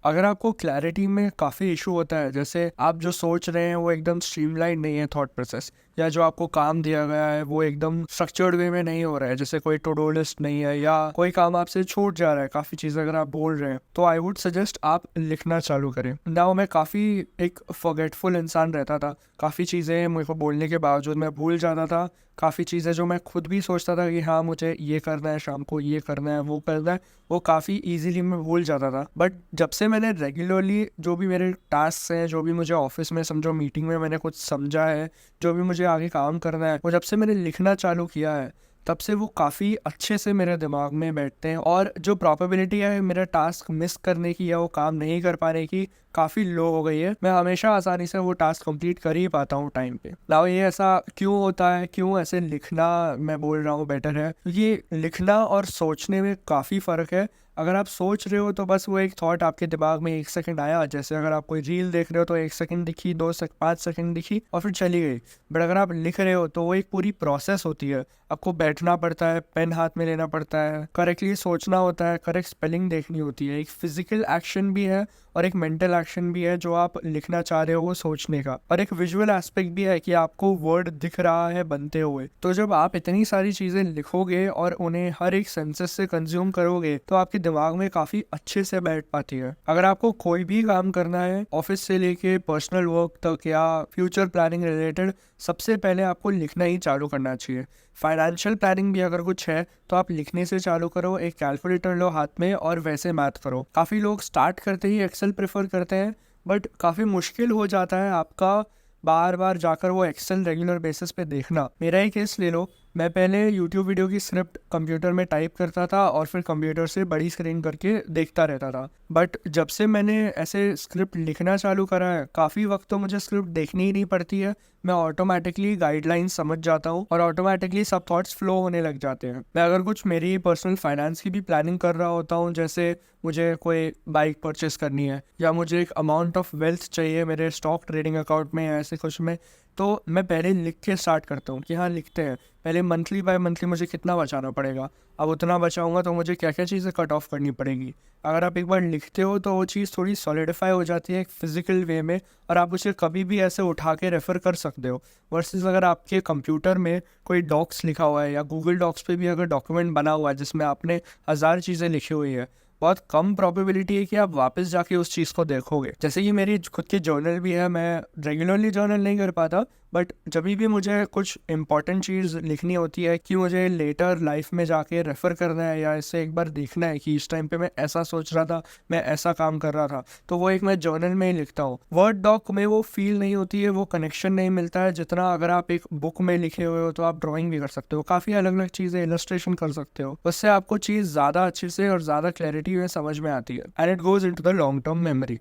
अगर आपको क्लैरिटी में काफ़ी इशू होता है, जैसे आप जो सोच रहे हैं वो एकदम स्ट्रीमलाइन नहीं है थॉट प्रोसेस, या जो आपको काम दिया गया है वो एकदम स्ट्रक्चर्ड वे में नहीं हो रहा है, जैसे कोई टू डू लिस्ट नहीं है या कोई काम आपसे छूट जा रहा है, काफ़ी चीज़ें अगर आप बोल रहे हैं, तो आई वुड सजेस्ट आप लिखना चालू करें। नाउ मैं काफ़ी एक फॉरगेटफुल इंसान रहता था, काफ़ी चीज़ें मेरे को बोलने के बावजूद मैं भूल जाता था। काफ़ी चीज़ें जो मैं खुद भी सोचता था कि हाँ मुझे ये करना है, शाम को ये करना है, वो करना है, वो काफ़ी इजीली मैं भूल जाता था। बट जब से मैंने रेगुलरली जो भी मेरे टास्क हैं, जो भी मुझे ऑफिस में समझो मीटिंग में मैंने कुछ समझा है, जो भी मुझे आगे काम करना है, वो जब से मैंने लिखना चालू किया है, तब से वो काफ़ी अच्छे से मेरे दिमाग में बैठते हैं। और जो प्रॉबेबिलिटी है मेरा टास्क मिस करने की या वो काम नहीं कर पाने की, काफ़ी लो हो गई है। मैं हमेशा आसानी से वो टास्क कंप्लीट कर ही पाता हूँ टाइम पे। नाउ ये ऐसा क्यों होता है, क्यों ऐसे लिखना मैं बोल रहा हूँ बेटर है, ये लिखना और सोचने में काफ़ी फ़र्क है। अगर आप सोच रहे हो तो बस वो एक थॉट आपके दिमाग में 1 सेकंड आया, जैसे अगर आप कोई रील देख रहे हो तो 1 सेकंड दिखी, 5 सेकंड दिखी और फिर चली गई। बट अगर आप लिख रहे हो तो वो एक पूरी प्रोसेस होती है। आपको बैठना पड़ता है, पेन हाथ में लेना पड़ता है, करेक्टली सोचना होता है, करेक्ट स्पेलिंग देखनी होती है। एक फिजिकल एक्शन भी है और एक मेंटल एक्शन भी है जो आप लिखना चाह रहे हो वो सोचने का, और एक विजुअल एस्पेक्ट भी है कि आपको वर्ड दिख रहा है बनते हुए। तो जब आप इतनी सारी चीज़ें लिखोगे और उन्हें हर एक सेंसेस से कंज्यूम करोगे तो आपके दिमाग में काफ़ी अच्छे से बैठ पाती है। अगर आपको कोई भी काम करना है, ऑफिस से लेके पर्सनल वर्क तक या फ्यूचर प्लानिंग रिलेटेड, सबसे पहले आपको लिखना ही चालू करना चाहिए। फाइनेंशियल प्लानिंग भी अगर कुछ है तो आप लिखने से चालू करो, एक कैलकुलेटर लो हाथ में और वैसे मैथ करो। काफ़ी लोग स्टार्ट करते ही एक्सेल प्रेफर करते हैं, बट काफ़ी मुश्किल हो जाता है आपका बार बार जाकर वो एक्सेल रेगुलर बेसिस पे देखना। मेरा ही केस ले लो, मैं पहले यूट्यूब वीडियो की स्क्रिप्ट कंप्यूटर में टाइप करता था और फिर कंप्यूटर से बड़ी स्क्रीन करके देखता रहता था। बट जब से मैंने ऐसे स्क्रिप्ट लिखना चालू करा है, काफ़ी वक्त तो मुझे स्क्रिप्ट देखनी ही नहीं पड़ती है। मैं ऑटोमेटिकली गाइडलाइंस समझ जाता हूँ और ऑटोमेटिकली सब थॉट्स फ्लो होने लग जाते हैं। मैं अगर कुछ मेरी पर्सनल फाइनेंस की भी प्लानिंग कर रहा होता हूँ, जैसे मुझे कोई बाइक परचेस करनी है या मुझे एक अमाउंट ऑफ वेल्थ चाहिए मेरे स्टॉक ट्रेडिंग अकाउंट में या ऐसे कुछ में, तो मैं पहले लिख के स्टार्ट करता हूँ कि हाँ लिखते हैं पहले मंथली बाय मंथली मुझे कितना बचाना पड़ेगा। अब उतना बचाऊंगा तो मुझे क्या क्या चीज़ें कट ऑफ करनी पड़ेगी। अगर आप एक बार लिखते हो तो वो चीज़ थोड़ी सॉलिडिफाई हो जाती है एक फिजिकल वे में, और आप उसे कभी भी ऐसे उठा के रेफर कर सकते हो। वर्सेस अगर आपके कंप्यूटर में कोई डॉक्स लिखा हुआ है या गूगल डॉक्स पे भी अगर डॉक्यूमेंट बना हुआ है जिसमें आपने 1000 चीज़ें लिखी हुई है, बहुत कम प्रोबेबिलिटी है कि आप वापस जाके उस चीज़ को देखोगे। जैसे कि मेरी खुद की जर्नल भी है, मैं रेगुलरली जर्नल नहीं कर पाता, बट जब भी मुझे कुछ इंपॉर्टेंट चीज़ लिखनी होती है कि मुझे लेटर लाइफ में जाके रेफ़र करना है या इसे एक बार देखना है कि इस टाइम पे मैं ऐसा सोच रहा था, मैं ऐसा काम कर रहा था, तो वो एक मैं जर्नल में ही लिखता हूँ। वर्ड डॉक में वो फील नहीं होती है, वो कनेक्शन नहीं मिलता है जितना अगर आप एक बुक में लिखे हुए हो। तो आप ड्राइंग भी कर सकते हो, काफ़ी अलग अलग चीज़ें इलस्ट्रेशन कर सकते हो, उससे आपको चीज़ ज़्यादा अच्छे से और ज़्यादा क्लैरिटी में समझ में आती है, and it goes into the long term memory.